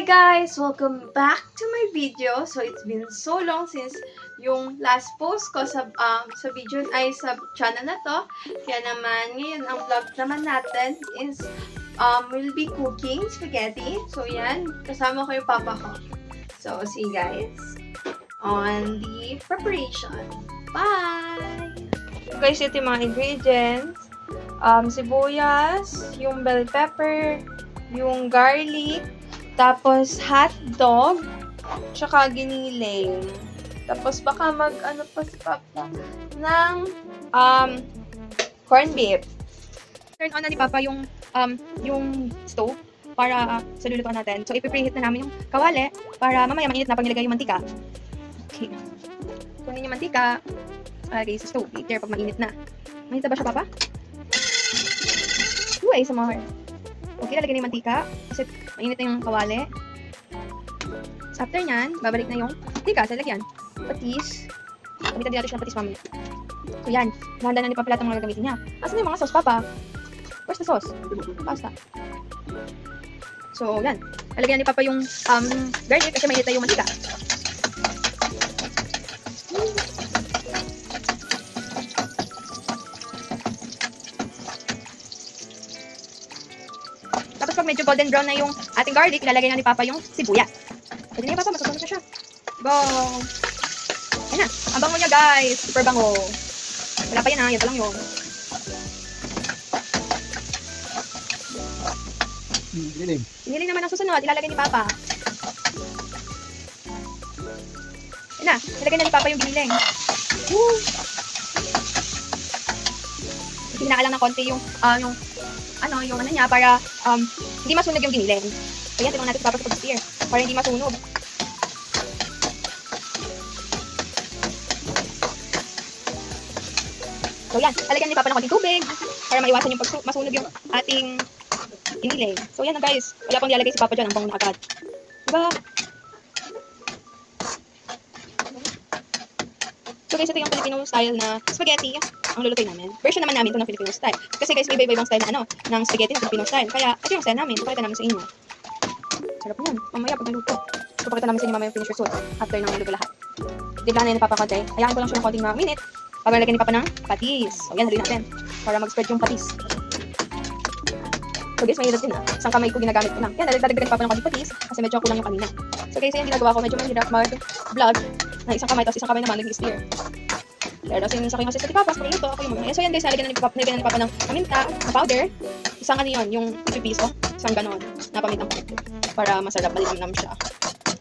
Hi guys! Welcome back to my video. So it's been so long since yung last post ko sa video ay sa channel na to. Kaya naman ngayon ang vlog naman natin is we'll be cooking spaghetti. So yan, kasama ko yung papa ko. So see you guys on the preparation. Bye! So guys, ito yung mga ingredients. Sibuyas, yung bell pepper, yung garlic, tapos hot dog, tsaka giniling. Tapos baka mag-ano pa si Papa ng corned beef. Turn on na ni Papa yung stove para sa lulutuan natin. So ipipreheat na namin yung kawali para mamaya mainit na pag nilagay yung mantika. Okay. Kunin yung mantika, lagay sa stove later pag mainit na. Mainit na ba siya, Papa? Uy, ASMR. Okay, lalagyan na yung mantika kasi mainit na yung kawali. So, after nyan, babalik na yung mantika sa lagyan. Patis. Gamitan din natin siya ng patis mamaya. So, yan. Nahanda na ni Papa lahat ng mga gagamitin niya. Asan na yung mga sauce, Papa? Where's the sauce? Pasta. So, yan. Lalagyan na ni Papa yung garlic kasi mainit na yung mantika. Tapos pag medyo golden brown na yung ating garlic, ilalagay na ni Papa yung sibuyas. Pwede na yung Papa, masusunod na siya. Go! Ayan na. Ang bango niya guys. Super bango. Wala pa yan ha. Yan pa lang yun. Giniling. Giniling naman ang susunod. Ilalagay ni Papa. Ayan na. Ilalagay na ni Papa yung giniling. Woo! Hinaan lang ng konti yung ano niya para hindi masunog yung giniling. So yan, tinanong natin sa Papa sa pag-steer para hindi masunog. So yan, lalagyan ni Papa ng konting tubig para maiwasan yung masunog yung ating giniling. So yan na guys, wala pang nilalagay si Papa dyan, ang bango na agad. Diba? So guys, ito yung Filipino style na spaghetti ang lulutuin namin. Version naman namin ito ng Filipino style. Kasi guys, may iba-ibang style na ng spaghetti ng Filipino style. Kaya ito yung style namin. Ipakita namin sa inyo. Sarap yan. Mamaya pag naluto. Ipakita namin sa inyo mamaya yung finished result after nang naluto lahat. Diblahan na yun ni Papa konti. Hayaan ko lang siya ng konting mga minute para lagyan ni Papa ng patis. So yan, haluin natin. Para mag-spread yung patis. So guys, may hirap din Isang kamay ko ginagamit ko lang. Yan, dadagdagan ni Papa ng konting patis kasi medyo kulang yung kanina. So guys, yan ginagawa ko. Medyo mahirap mag-vlog na isang kamay, tapos isang kamay naman nag-steer. Pero since ako yung assistant ni Papa, sa pagluluto, ako yung mga. So yan guys, nalagyan na ni Papa ng paminta, ng powder. Isang ano yun, yung piso, isang ganon, na pamintang powder. Para masarap, malinamnam siya.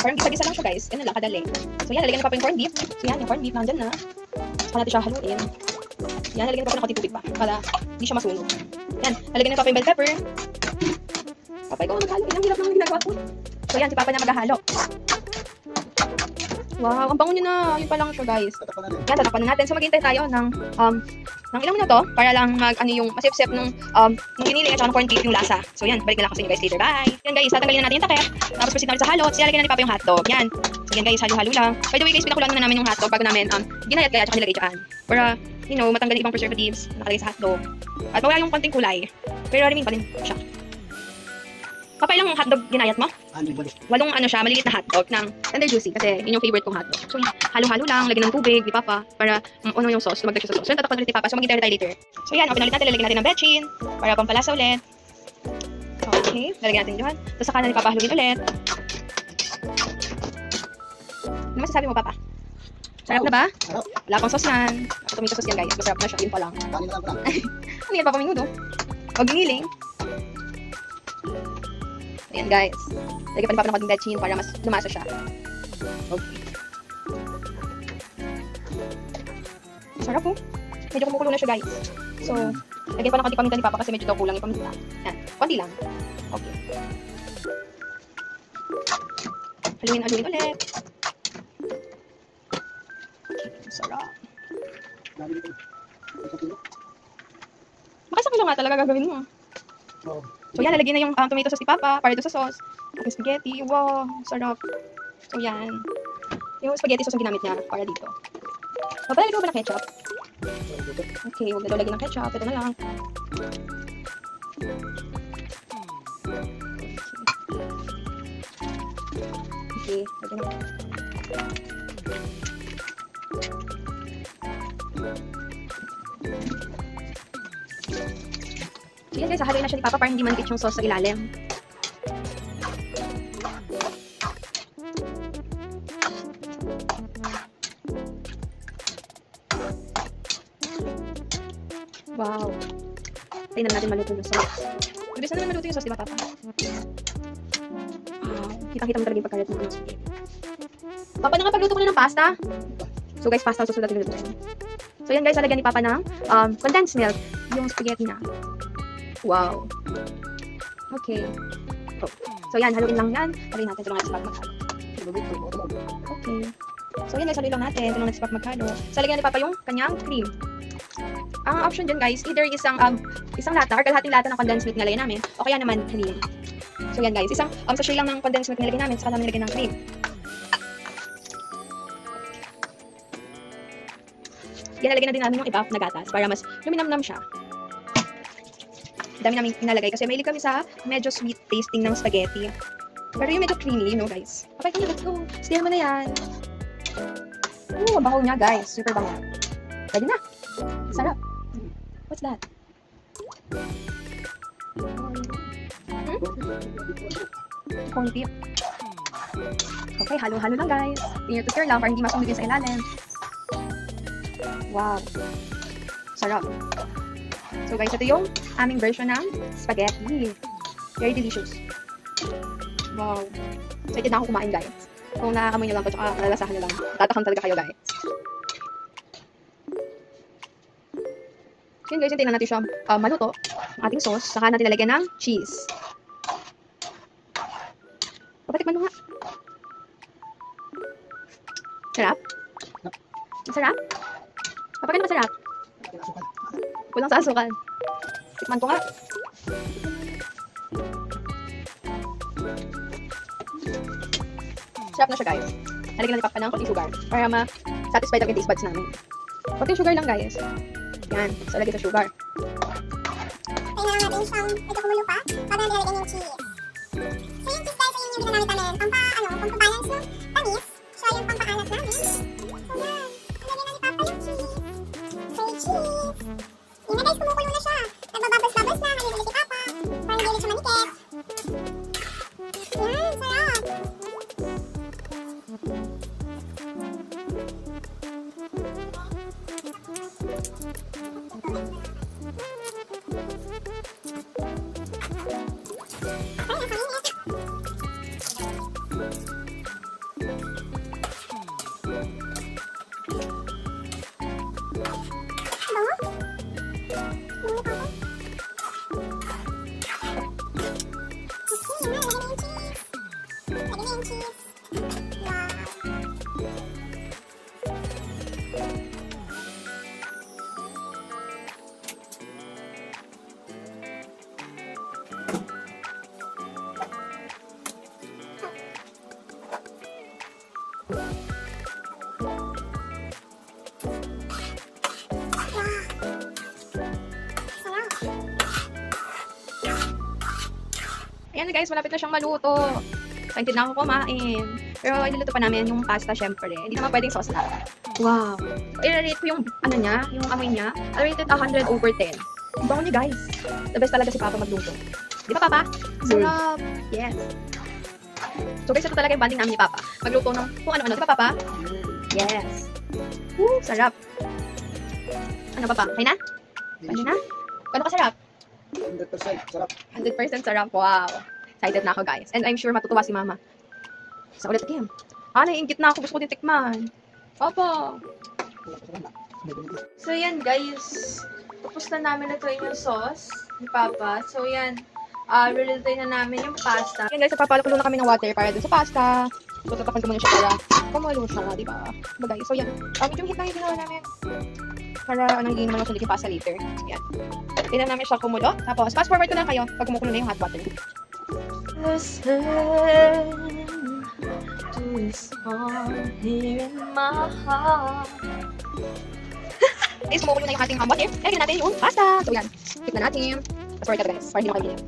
Parang gisa-gisa lang siya guys, ganun lang, kadali. So yan, nalagyan ni Papa yung corned beef. So yan, yung corned beef, nandyan na. Saka natin siya haluin. Yan, nalagyan ni Papa ng konting tubig pa, para hindi siya masunog. Yan, nalagyan ni Papa yung bell pepper. Papa, ikaw maghalo, ilang hirap naman ginagawa ko. So yan, si Papa na maghahalo. Wow, ang bango niya na. Yun pa lang siya, guys. Yan, tatakpan na natin. So, maghintay tayo ng ilang minuto para lang yung masip-sip ng giniling at saka ng corned beef yung lasa. So, yan. Balik na lang ako sa inyo, guys, later. Bye! Yan, guys. Tatanggalin na natin yung takip. Tapos, proceed natin sa halo. At silalagyan na ni Papa yung hotdog. Yan. So, yan, guys. Halo-halo lang. By the way, guys, pinakulan na namin yung hotdog bago namin ginayat kaya at saka nilagay dyan. Para, matanggal yung ibang preservatives na nakalagay sa hotdog. At mawala yung konting kulay. Pero, remain pa rin siya. Papa, ilang hotdog ginayat mo? 8 siya, maliliit na hotdog ng tender juicy kasi yun yung favorite kong hotdog. So, halo-halo lang, lagyan ng tubig, di Papa, para yung sauce, tumagdag siya sa sauce. So, yun, tatakpan ulit ni Papa. So, mag-intay tayo later. So, yan, open ulit natin, lalagyan natin ng bechin para pampalasa ulit. Okay, lalagyan natin yun. Tapos, saka na ni Papa haluin ulit. Ano masasabi mo, Papa? Sarap na ba? Wala pang sauce yan. Tomato sauce yan, guys. Masarap na siya, yun pa lang. Ano yan, Papa, minudo? O, giniling. Ayan guys. Lagyan pa ni Papa ng konting bechin para mas lumasa siya. Okay. Sarap po. Medyo kumukulo na siya guys. So, lagyan pa ng konting paminta ni Papa kasi medyo daw kulang yung paminta. Yan. Konti lang. Okay. Haluin ulit. Okay. Sarap. Makasang kilo nga talaga gagawin mo. So yan, lalagyan na yung tomato sauce ni Papa para ito sa sauce. At spaghetti, wow, sarap. So yan. Yung spaghetti sauce ang ginamit niya para dito. Papa, lagyan mo ba ng ketchup? Okay, huwag na daw lagyan ng ketchup. Ito na lang. Okay. Lagyan natin. So yan guys, hahaluin na siya ni Papa para hindi manikit yung sauce sa ilalim. Wow. Tingnan natin maluto yung sauce. Mabilis na naman maluto yung sauce, di ba, Papa? Wow. Kitang-kita mo talaga yung pagkalat ng ano. Papa, nakapagluto ko na ng pasta. So guys, pasta susunod natin lutuin. So yan guys, lalagyan ni Papa ng condensed milk. Yung spaghetti na. Wow. Okay. Oh. So yan, haluin lang yan. Haluin natin. Tulungan natin sa maghalo. Okay. So yan guys, haluin lang natin. Tulungan natin sa maghalo. So lalagyan ni Papa yung kanyang cream. Ang option dyan guys, either isang lata or kalahating lata ng condensed milk nilagay namin o kaya naman cream. So yan guys, isang sachet lang ng condensed milk nilagay namin saka namin nilagay ng cream. Yan, nalagyan na din namin yung iba na gatas para mas luminamnam siya. Dami namin inalagay kasi mahilig kami sa medyo sweet tasting ng spaghetti. Pero yung medyo creamy, you know guys. Okay, let's go. Steam mo na yan. Ang baho niya guys. Super bango. Pwede na. Sarap. What's that? Corn beef. Okay, halo-halo lang guys. Finger to stir lang para hindi masunog sa ilalim. Wow. Sarap. So guys, ito yung aming version ng spaghetti. Very delicious. Wow. Excited na ako kumain guys. Kung nakakamoy nyo lang to, tsaka nalalasahan nyo lang. Tatakam talaga kayo guys. Yun guys, tingnan natin siya maluto. Ang ating sauce. Saka natin lalagyan ng cheese. Papatikman mo nga. Sarap? Masarap? Kapag ano masarap? Kulang sa asukan. Tikman ko nga. Sarap na siya guys. Nalagyan na ni Papa ng konting sugar para ma-satisfy talaga yung taste buds namin. Konting sugar lang guys. Yan. So, lagyan sa sugar. Kailangan natin siyang ito kumulo pa para nilagyan yung cheese. So, yung cheese guys, yung ginamit namin pampabalance ng tamis. So, yung pampaanat namin. So, yan. Nilagyan na ni Papa yung cheese. So, yung cheese. Yun na guys, kumukulo na siya. Nagbababas-babas na. Nalagyan ulit ni Papa. Para hindi ulit siya manikit. Yan, sarap. Ayan guys, malapit na siyang maluto. Excited na ako kumain. Pero iluluto pa namin yung pasta syempre. Hindi naman pwedeng sauce lang. Wow. I-rate ko yung ano niya, yung amoy niya. I rated 100 over 10. Ang bango niya guys. The best talaga si Papa magluto. Di ba Papa? Sarap. Yes. So guys, ito talaga yung banding namin ni Papa. Magluto ng kung ano-ano. Di ba Papa? Yes. Woo, sarap. Ano Papa? Kaya na? Pwede na? Paano ka sarap? 100% sarap. 100% sarap. Wow. Excited na ako guys. And I'm sure matutuwa si Mama. Sa ulit again. Naiingit na ako. Gusto ko din tikman. Papa. So yan guys. Tapos na namin lutuin yung sauce ni Papa. So yan. Lulutuin na namin yung pasta. Yan guys, napapalukulo na kami ng water para dun sa pasta. So tatapan ko muna siya para kumulo siya, diba? Bagay. So yan. Medyo hit lang yung ginawa namin. Para hindi naman masunod yung pasta later. Yan. Tingnan namin siya kumulo. Tapos, fast forward ko na kayo pag kumukulo na yung hot water. Listen to this song here in my heart. Guys, kumukulo na yung ating water. Lagyan natin yung pasta. So yan. Tikman natin. Fast forward ka guys. Para hindi makalimutan.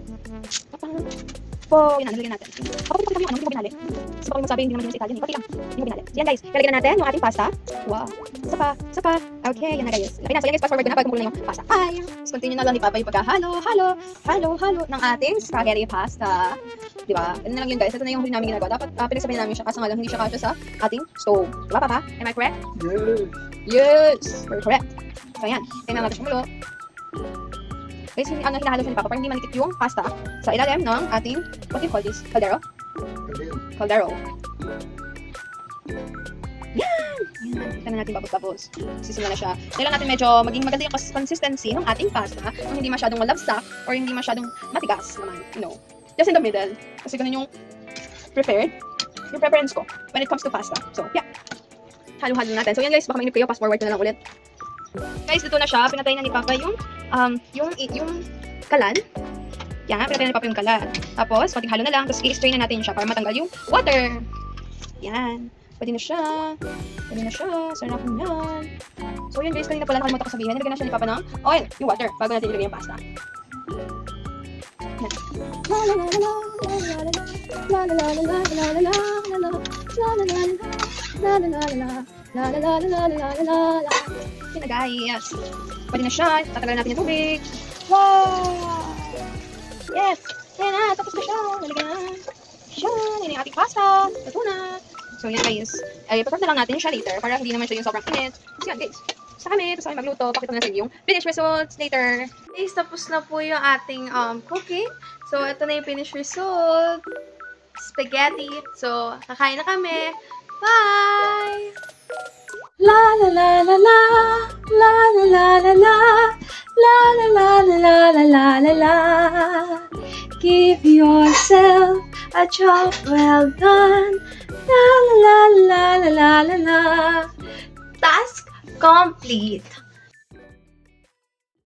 po. Yan na, nalagyan natin. Ako hindi ko binali. So, baka magsabi, hindi naman sa Italian. Pati lang, hindi ko binali. So, yan guys, lalagyan na natin yung ating pasta. Wow. Isa pa. Okay, yan na guys. Lagyan na. So, yan guys, fast forward ko na, pagkumulo na yung pasta. Ay! So, continue na lang ni Papa yung pagkahalo ng ating spaghetti pasta. Diba? Ano na lang yun guys, ito na yung namin ginagawa. Dapat pinagsabihan namin siya kasi nga lang hindi siya kasya sa ating stove. Diba Papa? Am I correct? Yes! We're correct. So, yan. Tingnan natin siya mulo. Guys, hinahalo siya ni Papa para hindi manikit yung pasta sa ilalim ng ating, what do you call this? Caldero? Caldero. Yan! Yan. Ito na natin tapos. Sisimula na siya. Kailangan natin medyo maging maganda yung consistency ng ating pasta kung hindi masyadong malabsak or hindi masyadong matigas naman. No. Just in the middle. Kasi ganun yung yung preference ko when it comes to pasta. So, yeah. Halo-halo natin. So, yan guys, baka mainip kayo. Fast forward ko na lang ulit. Guys, ito na siya. Pinatay na ni Papa yung kalan. Yan, pinatay na ni Papa yung kalan. Tapos, konting halo na lang. Tapos, i-strain na natin siya para matanggal yung water. Yan. Pwede na siya. Sarap yan. So, yun guys, kanina pala nakalimutan ko sabihin. Nilagyan na siya ni Papa ng oil, yung water, bago natin ilagay yung pasta. Yun na guys. Pwede na siya. Tatagalan natin yung tubig. Wow! Yes! Ayan na. Tapos na siya. Nalagyan na. Yan. Yan yung ating pasta. Ito na. So yan guys. Ay, paprep na lang natin siya later para hindi naman siya yung sobrang init. So yan guys. Sa kami. Tapos kami magluto. Pakita na sa yung finished results later. Guys, tapos na po yung ating cooking. So, ito na yung finished result. Spaghetti. So, kakain na kami. Bye! La la la la la, la la la la la, la la la la la la la la. Give yourself a job well done. La la la la la la la la. Task complete.